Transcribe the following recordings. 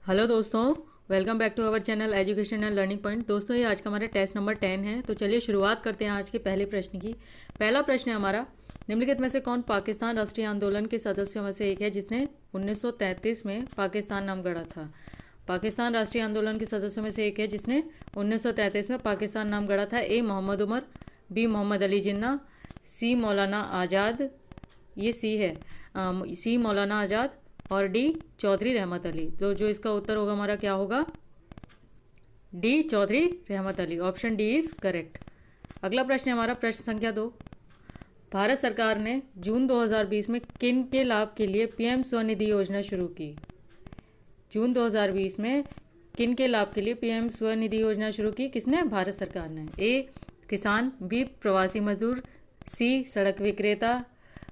Hello दोस्तों, welcome back to our channel Education and Learning Point. दोस्तों, ये आज का हमारा टेस्ट नंबर 10 है। तो चलिए शुरुआत करते हैं आज के पहले प्रश्न की। पहला प्रश्न है हमारा, निम्नलिखित में से कौन पाकिस्तान राष्ट्रीय आंदोलन के सदस्यों में से एक है जिसने 1933 में पाकिस्तान नाम गढ़ा था? पाकिस्तान राष्ट्रीय आंदोलन के सदस्यों में से एक है जिसने 1933 में पाकिस्तान नाम गढ़ा था। ए मोहम्मद उमर, बी मोहम्मद अली जिन्ना, सी मौलाना आज़ाद, ये सी है, सी मौलाना आज़ाद, और डी चौधरी रहमत अली। तो जो इसका उत्तर होगा हमारा क्या होगा? डी चौधरी रहमत Ali. Option D is correct. अगला प्रश्न है हमारा प्रश्न संख्या 2। भारत सरकार ने जून 2020 में किन के लाभ के लिए पीएम स्वनिधि योजना शुरू की? जून 2020 में किन के लाभ के लिए पीएम स्वनिधि योजना शुरू की? किसने? भारत सरकार ने। ए किसान, बी प्रवासी मजदूर, सी सड़क विक्रेता,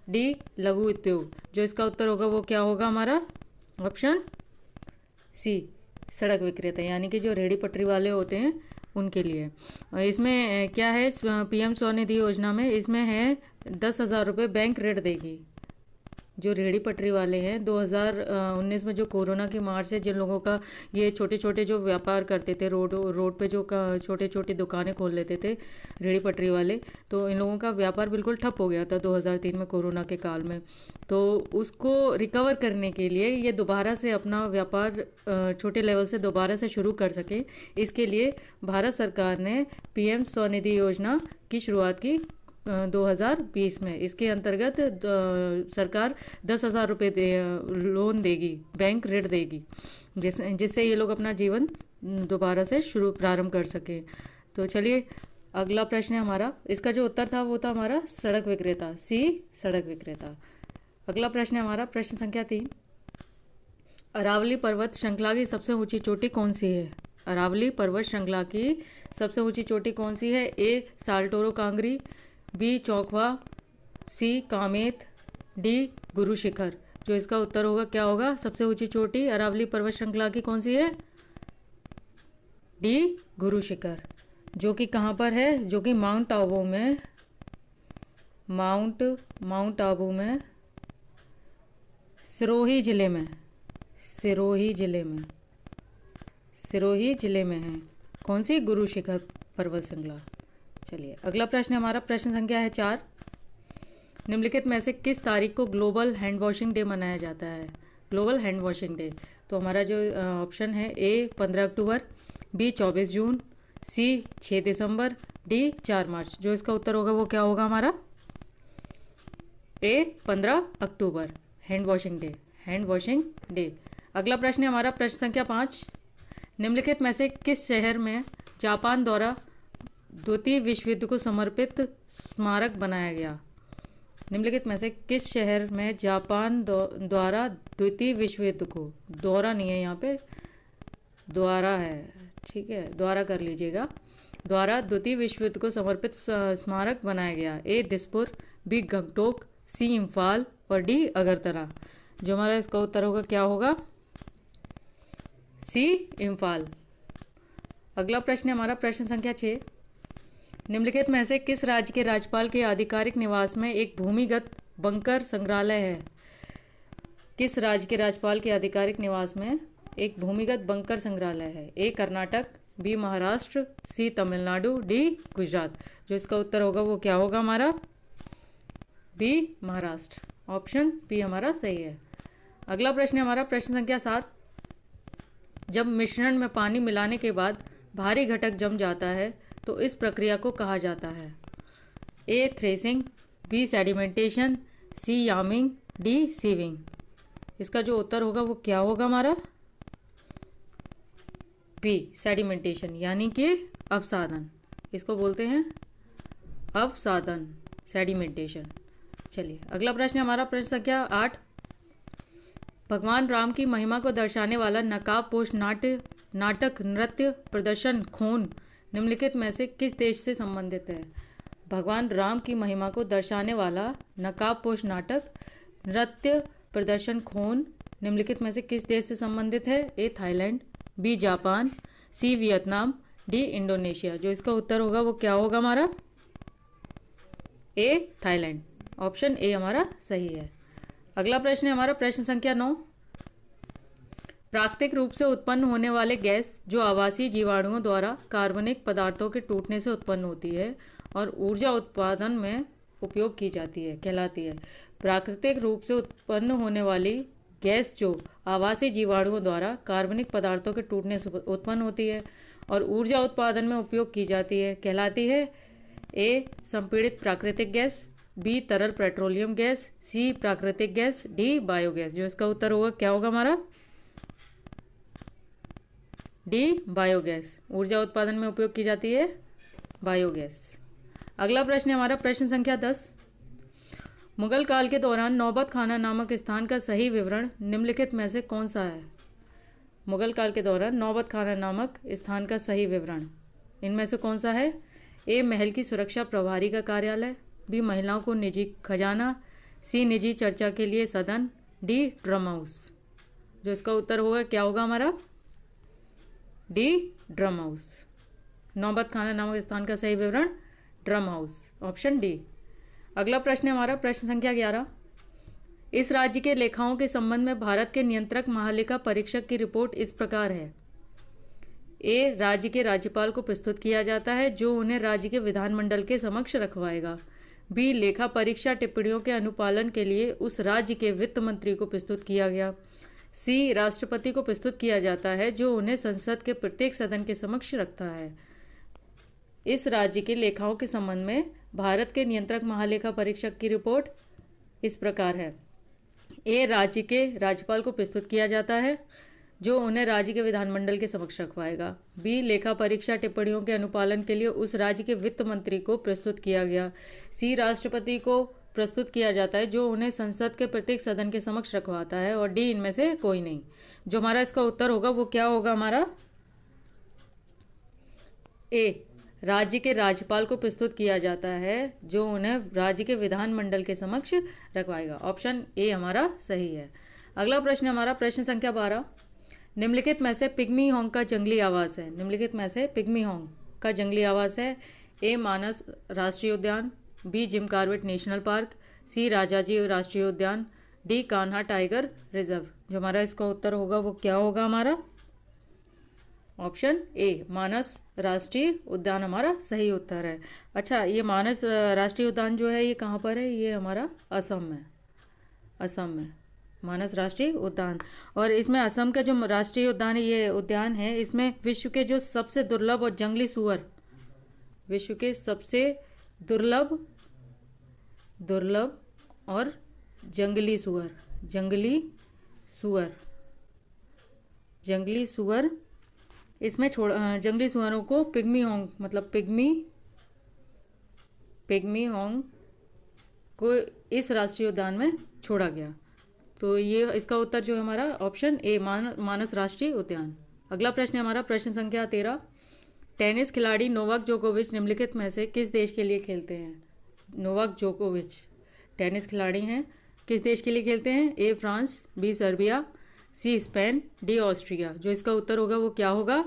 डी लघु उद्योग। जो इसका उत्तर होगा वो क्या होगा हमारा? ऑप्शन सी सड़क विक्रेता, यानी कि जो रेहड़ी पटरी वाले होते हैं उनके लिए। इसमें क्या है पीएम स्वनिधि योजना में? इसमें है 10,000 रुपये बैंक ऋण देगी। जो रेहड़ी पटरी वाले हैं 2019 में जो कोरोना की मार से जिन लोगों का ये छोटे छोटे जो व्यापार करते थे, रोड पे जो छोटे छोटे दुकानें खोल लेते थे रेहड़ी पटरी वाले, तो इन लोगों का व्यापार बिल्कुल ठप हो गया था 2003 में कोरोना के काल में। तो उसको रिकवर करने के लिए ये दोबारा से अपना व्यापार छोटे लेवल से दोबारा से शुरू कर सके, इसके लिए भारत सरकार ने पीएम स्वनिधि योजना की शुरुआत की 2020 में। इसके अंतर्गत सरकार 10,000 रुपये लोन देगी, बैंक ऋण देगी, जिससे ये लोग अपना जीवन दोबारा से प्रारंभ कर सके। तो चलिए अगला प्रश्न है हमारा, इसका जो उत्तर था वो था हमारा सड़क विक्रेता, सी सड़क विक्रेता। अगला प्रश्न है हमारा प्रश्न संख्या 3। अरावली पर्वत श्रृंखला की सबसे ऊंची चोटी कौन सी है? अरावली पर्वत श्रृंखला की सबसे ऊंची चोटी कौन सी है? ए साल्टोरो कांगरी, बी चौखवा, सी कामेत, डी गुरु शिखर। जो इसका उत्तर होगा क्या होगा? सबसे ऊंची चोटी अरावली पर्वत श्रृंखला की कौन सी है? डी गुरु शिखर। जो कि कहाँ पर है? जो कि माउंट आबू में, माउंट आबू में सिरोही जिले में, सिरोही जिले में है। कौन सी? गुरु शिखर पर्वत श्रृंखला। चलिए अगला प्रश्न हमारा प्रश्न संख्या है 4। निम्नलिखित में से किस तारीख को ग्लोबल हैंड वॉशिंग डे मनाया जाता है? Global hand washing day. तो हमारा जो ऑप्शन है ए 15 अक्टूबर, बी 24 जून, सी 6 दिसंबर, डी 4 मार्च। जो इसका उत्तर होगा वो क्या होगा हमारा? ए 15 अक्टूबर, हैंड वॉशिंग डे। अगला प्रश्न है हमारा प्रश्न संख्या 5। निम्नलिखित में से किस शहर में जापान द्वारा द्वितीय विश्व युद्ध को समर्पित स्मारक बनाया गया? निम्नलिखित में से किस शहर में जापान द्वारा द्वितीय विश्व युद्ध को, द्वारा नहीं है यहाँ पे, द्वारा है, ठीक है, द्वारा कर लीजिएगा, द्वारा द्वितीय विश्व युद्ध को समर्पित स्मारक बनाया गया? ए दिसपुर, बी गंगटोक, सी इम्फाल, और डी अगरतला। जो हमारा इसका उत्तर होगा क्या होगा? सी इम्फाल। अगला प्रश्न है हमारा प्रश्न संख्या 6। निम्नलिखित में से किस राज्य के राज्यपाल के आधिकारिक निवास में एक भूमिगत बंकर संग्रहालय है? किस राज्य के राज्यपाल के आधिकारिक निवास में एक भूमिगत बंकर संग्रहालय है? ए कर्नाटक, बी महाराष्ट्र, सी तमिलनाडु, डी गुजरात। जो इसका उत्तर होगा वो क्या होगा हमारा? बी महाराष्ट्र। ऑप्शन बी हमारा सही है। अगला प्रश्न है हमारा प्रश्न संख्या 7। जब मिश्रण में पानी मिलाने के बाद भारी घटक जम जाता है तो इस प्रक्रिया को कहा जाता है? ए थ्रेसिंग, बी सेडिमेंटेशन, सी यामिंग, डी सीविंग। इसका जो उत्तर होगा वो क्या होगा हमारा? बी सेडिमेंटेशन, यानी कि अवसादन। इसको बोलते हैं अवसादन, सेडिमेंटेशन। चलिए अगला प्रश्न हमारा प्रश्न संख्या 8। भगवान राम की महिमा को दर्शाने वाला नकाबपोश नाटक नृत्य प्रदर्शन खोन निम्नलिखित में से किस देश से संबंधित है? भगवान राम की महिमा को दर्शाने वाला नकाबपोश नाटक नृत्य प्रदर्शन खोन निम्नलिखित में से किस देश से संबंधित है? A Thailand, B Japan, C Vietnam, D Indonesia. जो इसका उत्तर होगा वो क्या होगा हमारा? A Thailand. ऑप्शन ए हमारा सही है। अगला प्रश्न है हमारा प्रश्न संख्या 9। प्राकृतिक रूप से उत्पन्न होने वाले गैस जो आवासीय जीवाणुओं द्वारा कार्बनिक पदार्थों के टूटने से उत्पन्न होती है और ऊर्जा उत्पादन में उपयोग की जाती है कहलाती है। प्राकृतिक रूप से उत्पन्न होने वाली गैस जो आवासीय जीवाणुओं द्वारा कार्बनिक पदार्थों के टूटने से उत्पन्न होती है और ऊर्जा उत्पादन में उपयोग की जाती है कहलाती है। ए संपीड़ित प्राकृतिक गैस, बी तरल पेट्रोलियम गैस, सी प्राकृतिक गैस, डी बायोगैस। जो इसका उत्तर होगा क्या होगा हमारा? D biogas. ऊर्जा उत्पादन में उपयोग की जाती है बायोगैस। अगला प्रश्न है हमारा प्रश्न संख्या 10। मुगल काल के दौरान नौबत खाना नामक स्थान का सही विवरण निम्नलिखित में से कौन सा है? मुगल काल के दौरान नौबत खाना नामक स्थान का सही विवरण इनमें से कौन सा है? ए महल की सुरक्षा प्रभारी का कार्यालय, बी महिलाओं को निजी खजाना, सी निजी चर्चा के लिए सदन, डी ड्रम हाउस। जो इसका उत्तर होगा क्या होगा हमारा? D drum house. नौबत खाना नामक स्थान का सही विवरण ड्रम हाउस, ऑप्शन डी। अगला प्रश्न है हमारा प्रश्न संख्या 11। इस राज्य के लेखाओं के संबंध में भारत के नियंत्रक महालेखा परीक्षक की रिपोर्ट इस प्रकार है। ए राज्य के राज्यपाल को प्रस्तुत किया जाता है जो उन्हें राज्य के विधानमंडल के समक्ष रखवाएगा। बी लेखा परीक्षा टिप्पणियों के अनुपालन के लिए उस राज्य के वित्त मंत्री को प्रस्तुत किया गया। सी राष्ट्रपति को प्रस्तुत किया जाता है जो उन्हें संसद के प्रत्येक सदन के समक्ष रखता है। इस राज्य के लेखाओं के संबंध में भारत के नियंत्रक महालेखा परीक्षक की रिपोर्ट इस प्रकार है। ए राज्य के राज्यपाल को प्रस्तुत किया जाता है जो उन्हें राज्य के विधानमंडल के समक्ष रखवाएगा। बी लेखा परीक्षा टिप्पणियों के अनुपालन के लिए उस राज्य के वित्त मंत्री को प्रस्तुत किया गया। सी राष्ट्रपति को प्रस्तुत किया जाता है जो उन्हें संसद के प्रत्येक सदन के समक्ष रखवाता है। और डी इनमें से कोई नहीं। जो हमारा इसका उत्तर होगा वो क्या होगा हमारा? ए राज्य के राज्यपाल को प्रस्तुत किया जाता है जो उन्हें राज्य के विधानमंडल के समक्ष रखवाएगा। ऑप्शन ए हमारा सही है। अगला प्रश्न हमारा प्रश्न संख्या 12। निम्नलिखित में से पिग्मी होंग का जंगली आवास है। निम्नलिखित में से पिग्मी होंग का जंगली आवास है। ए मानस राष्ट्रीय उद्यान, B Jim Corbett national park, C Rajaji राष्ट्रीय उद्यान, डी कान्हा टाइगर रिजर्व। जो हमारा इसका उत्तर होगा वो क्या होगा हमारा? ऑप्शन ए मानस राष्ट्रीय उद्यान हमारा सही उत्तर है। अच्छा, ये मानस राष्ट्रीय उद्यान जो है ये कहाँ पर है? ये हमारा असम में। असम में मानस राष्ट्रीय उद्यान। और इसमें असम का जो राष्ट्रीय उद्यान ये उद्यान है इसमें विश्व के जो सबसे दुर्लभ और जंगली सुअर, विश्व के सबसे दुर्लभ और जंगली सुअर इसमें जंगली सुअरों को पिग्मी होंग मतलब पिग्मी होंग को इस राष्ट्रीय उद्यान में छोड़ा गया। तो ये इसका उत्तर जो है हमारा ऑप्शन ए मानस राष्ट्रीय उद्यान। अगला प्रश्न है हमारा प्रश्न संख्या 13। टेनिस खिलाड़ी नोवाक जोकोविच निम्नलिखित में से किस देश के लिए खेलते हैं? नोवाक जोकोविच टेनिस खिलाड़ी हैं, किस देश के लिए खेलते हैं? A France, B Serbia, C Spain, D Austria. जो इसका उत्तर होगा वो क्या होगा?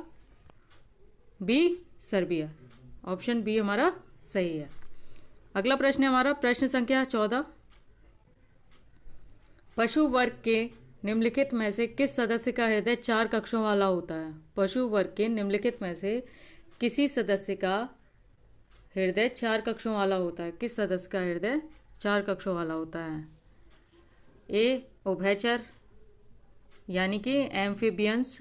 B Serbia. ऑप्शन बी हमारा सही है। अगला प्रश्न है हमारा प्रश्न संख्या 14। पशु वर्ग के निम्नलिखित में से किस सदस्य का हृदय 4 कक्षों वाला होता है? पशु वर्ग के निम्नलिखित में से किसी सदस्य का हृदय 4 कक्षों वाला होता है। किस सदस्य का हृदय 4 कक्षों वाला होता है? ए उभयचर यानी कि amphibians,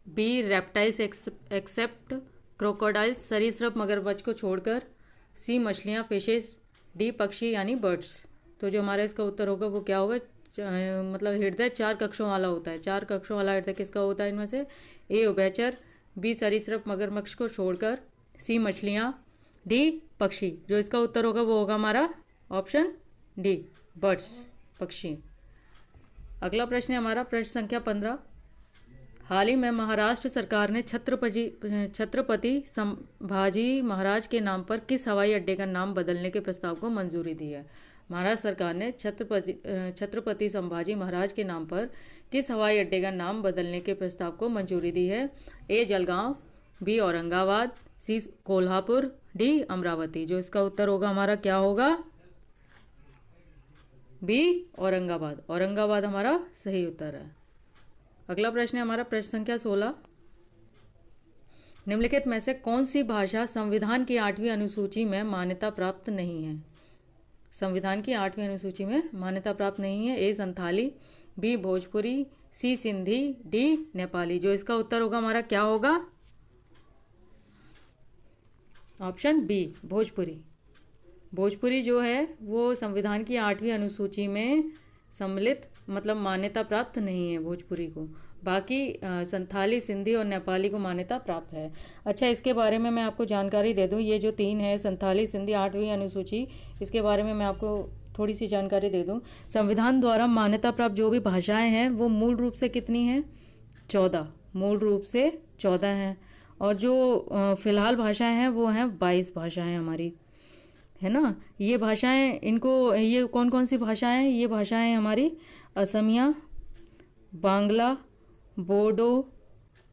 B reptiles except crocodiles सरीसृप मगरमच्छ को छोड़कर, सी मछलियाँ फिशेस, डी पक्षी यानी बर्ड्स। तो जो हमारा इसका उत्तर होगा वो क्या होगा? मतलब हृदय 4 कक्षों वाला होता है। 4 कक्षों वाला हृदय किसका होता है इनमें से? ए उभयचर, बी सरीसृप मगरमच्छ को छोड़कर, सी मछलियाँ, डी पक्षी। जो इसका उत्तर होगा वो होगा हमारा ऑप्शन डी बर्ड्स, पक्षी। अगला प्रश्न है हमारा प्रश्न संख्या 15। हाल ही में महाराष्ट्र सरकार ने छत्रपति संभाजी महाराज के नाम पर किस हवाई अड्डे का नाम बदलने के प्रस्ताव को मंजूरी दी है? महाराष्ट्र सरकार ने छत्रपति संभाजी महाराज के नाम पर किस हवाई अड्डे का नाम बदलने के प्रस्ताव को मंजूरी दी है? ए जलगांव, बी औरंगाबाद, सी कोल्हापुर, डी अमरावती। जो इसका उत्तर होगा हमारा क्या होगा? बी औरंगाबाद। औरंगाबाद हमारा सही उत्तर है। अगला प्रश्न है हमारा प्रश्न संख्या 16। निम्नलिखित में से कौन सी भाषा संविधान की 8वीं अनुसूची में मान्यता प्राप्त नहीं है? संविधान की 8वीं अनुसूची में मान्यता प्राप्त नहीं है। ए संथाली, बी भोजपुरी, सी सिंधी, डी नेपाली। जो इसका उत्तर होगा हमारा क्या होगा? Option B Bhojpuri. भोजपुरी जो है वो संविधान की 8वीं अनुसूची में सम्मिलित मतलब मान्यता प्राप्त नहीं है भोजपुरी को। बाकी संथाली, सिंधी और नेपाली को मान्यता प्राप्त है। अच्छा, इसके बारे में मैं आपको जानकारी दे दूं। ये जो 3 है संथाली, सिंधी, 8वीं अनुसूची, इसके बारे में मैं आपको थोड़ी सी जानकारी दे दूं। संविधान द्वारा मान्यता प्राप्त जो भी भाषाएं हैं वो मूल रूप से कितनी हैं? 14। मूल रूप से 14 हैं। और जो फिलहाल भाषाएं हैं वो हैं 22 भाषाएं हमारी, है ना। ये भाषाएं, इनको ये कौन कौन सी भाषाएं हैं? ये भाषाएं हमारी असमिया, बांग्ला, बोडो,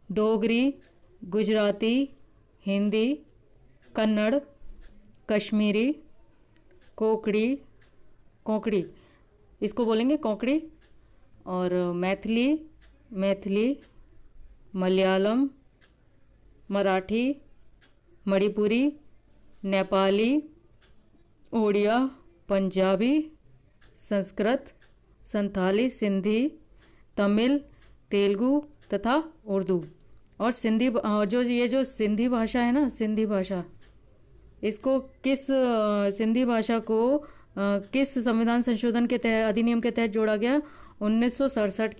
डोगरी, गुजराती, हिंदी, कन्नड़, कश्मीरी, कोंकड़ी, इसको बोलेंगे कोंकड़ी, और मैथिली, मलयालम, मराठी, मणिपुरी, नेपाली, ओडिया, पंजाबी, संस्कृत, संथाली, सिंधी, तमिल, तेलुगु तथा उर्दू। और ये जो सिंधी भाषा है ना, सिंधी भाषा, इसको सिंधी भाषा को किस संविधान संशोधन के तहत, अधिनियम के तहत जोड़ा गया? 1967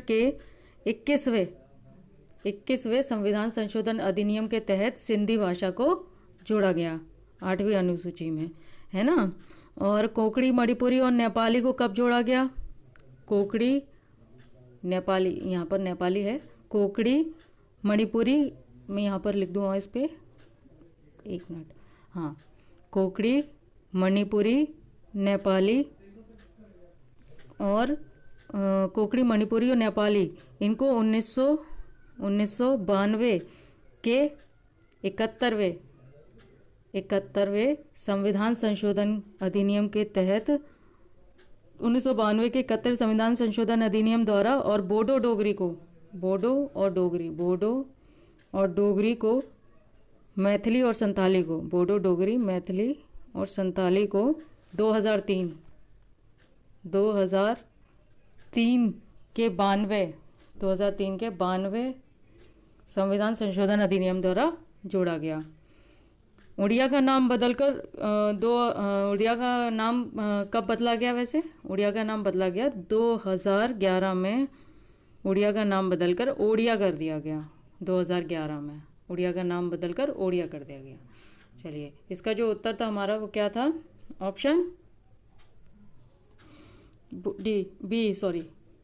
के 21वें संविधान संशोधन अधिनियम के तहत सिंधी भाषा को जोड़ा गया 8वीं अनुसूची में, है ना। और कोंकणी, मणिपुरी और नेपाली को कब जोड़ा गया? कोंकणी, नेपाली, यहाँ पर नेपाली है, कोंकणी, मणिपुरी, मैं यहाँ पर लिख दूँगा इस पे, एक मिनट, हाँ, कोंकणी, मणिपुरी, नेपाली और कोंकणी, मणिपुरी और नेपाली, इनको 1992 के 71वें संविधान संशोधन अधिनियम के तहत 1992 के 71 संविधान संशोधन अधिनियम द्वारा, और बोडो और डोगरी को, मैथिली और संथाली को, बोडो, डोगरी, मैथिली और संथाली को 2003 के 92 संविधान संशोधन अधिनियम द्वारा जोड़ा गया। उड़िया का नाम बदलकर उड़िया का नाम कब बदला गया? वैसे उड़िया का नाम बदला गया 2011 में। उड़िया का नाम बदलकर ओडिया कर दिया गया 2011 में। उड़िया का नाम बदलकर ओडिया कर दिया गया। चलिए, इसका जो उत्तर था हमारा वो क्या था? ऑप्शन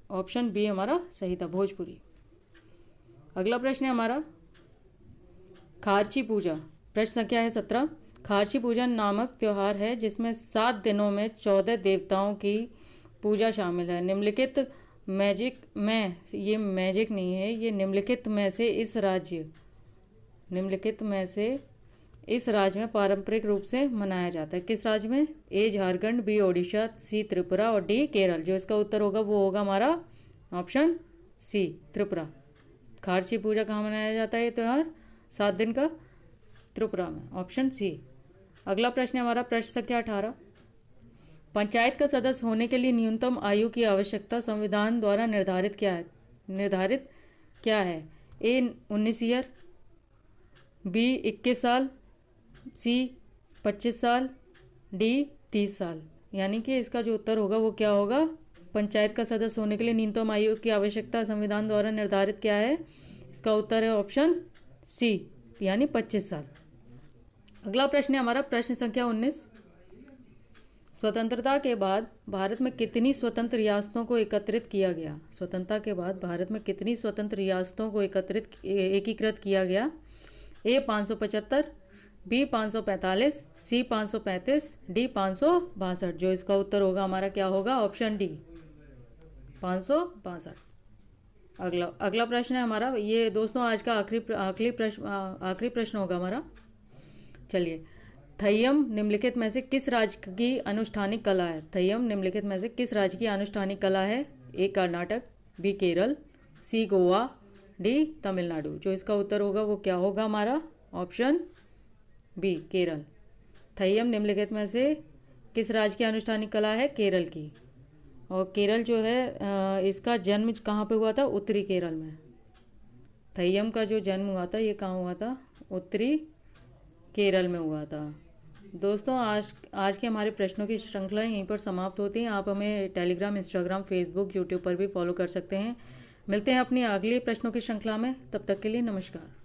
ऑप्शन बी हमारा सही था, भोजपुरी। अगला प्रश्न है हमारा खारची पूजा। प्रश्न संख्या है 17। खारची पूजा नामक त्योहार है जिसमें 7 दिनों में 14 देवताओं की पूजा शामिल है। निम्नलिखित में ये मैजिक नहीं है, ये निम्नलिखित में से इस राज्य में पारंपरिक रूप से मनाया जाता है। किस राज्य में? ए झारखंड, बी ओडिशा, सी त्रिपुरा और डी केरल। जो इसका उत्तर होगा वो होगा हमारा ऑप्शन सी, त्रिपुरा। खारची पूजा कहाँ मनाया जाता है ये त्योहार 7 दिन का? त्रिपुरा में, ऑप्शन सी। अगला प्रश्न है हमारा प्रश्न संख्या 18। पंचायत का सदस्य होने के लिए न्यूनतम आयु की आवश्यकता संविधान द्वारा निर्धारित क्या है? ए 19 ईयर, बी 21 साल, सी 25 साल, डी 30 साल। यानी कि इसका जो उत्तर होगा वो क्या होगा? पंचायत का सदस्य होने के लिए न्यूनतम आयु की आवश्यकता संविधान द्वारा निर्धारित क्या है? इसका उत्तर है ऑप्शन सी, यानी 25 साल। अगला प्रश्न है हमारा प्रश्न संख्या 19। स्वतंत्रता के बाद भारत में कितनी स्वतंत्र रियासतों को एकत्रित किया गया? स्वतंत्रता के बाद भारत में कितनी स्वतंत्र रियासतों को एकीकृत किया गया? ए 575, बी 545, सी 535, डी 562। जो इसका उत्तर होगा हमारा क्या होगा? Option D, 562। अगला प्रश्न है हमारा, ये दोस्तों आज का आखिरी प्रश्न होगा हमारा। चलिए, थय्यम निम्नलिखित में से किस राज्य की अनुष्ठानिक कला है? थय्यम निम्नलिखित में से किस राज्य की अनुष्ठानिक कला है? ए कर्नाटक, बी केरल, सी गोवा, डी तमिलनाडु। जो इसका उत्तर होगा वो क्या होगा हमारा? Option B Kerala. थय्यम निम्नलिखित में से किस राज्य की अनुष्ठानिक कला है? केरल की। और केरल जो है इसका जन्म कहाँ पे हुआ था? उत्तरी केरल में। थय्यम का जो जन्म हुआ था ये कहाँ हुआ था? उत्तरी केरल में हुआ था। दोस्तों आज के हमारे प्रश्नों की श्रृंखला यहीं पर समाप्त होती है। आप हमें टेलीग्राम, इंस्टाग्राम, फेसबुक, यूट्यूब पर भी फॉलो कर सकते हैं। मिलते हैं अपनी अगली प्रश्नों की श्रृंखला में। तब तक के लिए नमस्कार।